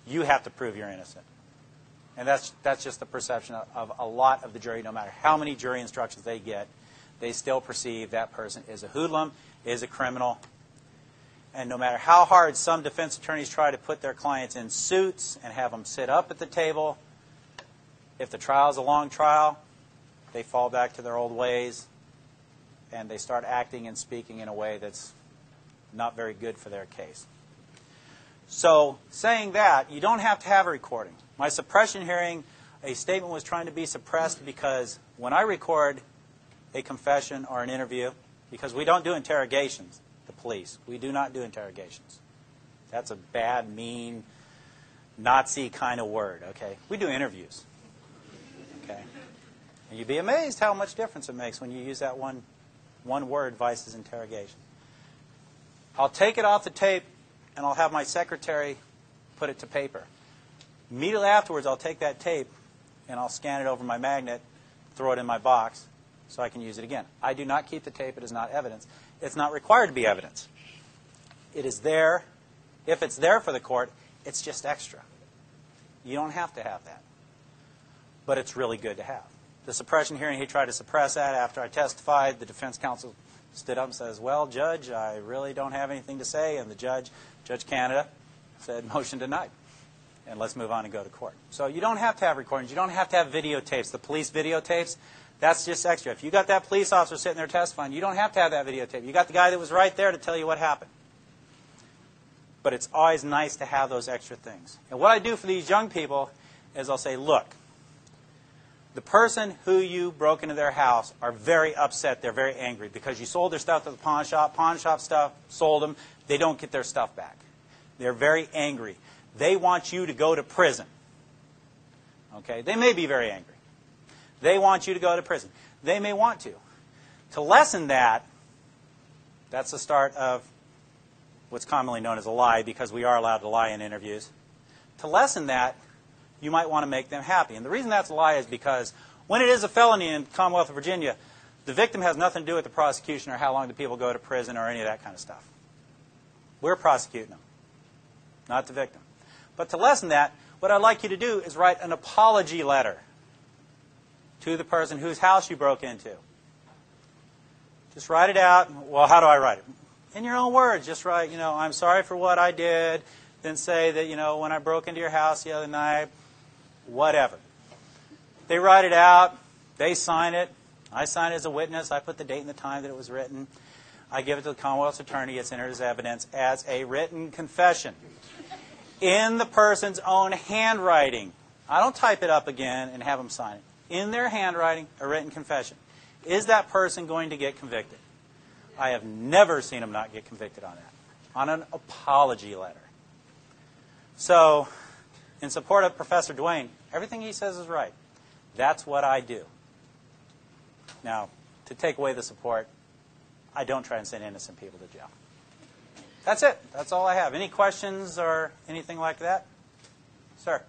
you have to prove you're innocent. And that's just the perception of a lot of the jury. No matter how many jury instructions they get, they still perceive that person is a hoodlum, is a criminal. And no matter how hard some defense attorneys try to put their clients in suits and have them sit up at the table, if the trial is a long trial, they fall back to their old ways and they start acting and speaking in a way that's not very good for their case. So saying that, you don't have to have a recording. My suppression hearing, a statement was trying to be suppressed because when I record a confession or an interview, because we don't do interrogations, the police. We do not do interrogations. That's a bad, mean, Nazi kind of word, okay? We do interviews, okay? And you'd be amazed how much difference it makes when you use that one word versus interrogation. I'll take it off the tape and I'll have my secretary put it to paper. Immediately afterwards, I'll take that tape and I'll scan it over my magnet, throw it in my box so I can use it again. I do not keep the tape. It is not evidence. It's not required to be evidence. It is there. If it's there for the court, it's just extra. You don't have to have that. But it's really good to have. The suppression hearing, he tried to suppress that after I testified. The defense counsel stood up and says, well, Judge, I really don't have anything to say. And the judge, Judge Canada, said, motion denied. And let's move on and go to court. So you don't have to have recordings. You don't have to have videotapes. The police videotapes, that's just extra. If you got that police officer sitting there testifying, you don't have to have that videotape. You got the guy that was right there to tell you what happened. But it's always nice to have those extra things. And what I do for these young people is I'll say, look, the person who you broke into their house are very upset. They're very angry because you sold their stuff at the pawn shop. Pawn shop stuff, sold them. They don't get their stuff back. They're very angry. They want you to go to prison. Okay? They may be very angry. They want you to go to prison. They may want to. To lessen that, that's the start of what's commonly known as a lie, because we are allowed to lie in interviews. To lessen that, you might want to make them happy. And the reason that's a lie is because when it is a felony in the Commonwealth of Virginia, the victim has nothing to do with the prosecution or how long the people go to prison or any of that kind of stuff. We're prosecuting them, not the victim. But to lessen that, what I'd like you to do is write an apology letter to the person whose house you broke into. Just write it out. Well, how do I write it? In your own words. Just write, I'm sorry for what I did. Then say that, when I broke into your house the other night, whatever. They write it out. They sign it. I sign it as a witness. I put the date and the time that it was written. I give it to the Commonwealth's attorney. It's entered as evidence as a written confession in the person's own handwriting. I don't type it up again and have them sign it. In their handwriting, a written confession. Is that person going to get convicted? I have never seen them not get convicted on that. On an apology letter. So, in support of Professor Duane, everything he says is right. That's what I do. Now, to take away the support, I don't try and send innocent people to jail. That's it. That's all I have. Any questions or anything like that? Sir?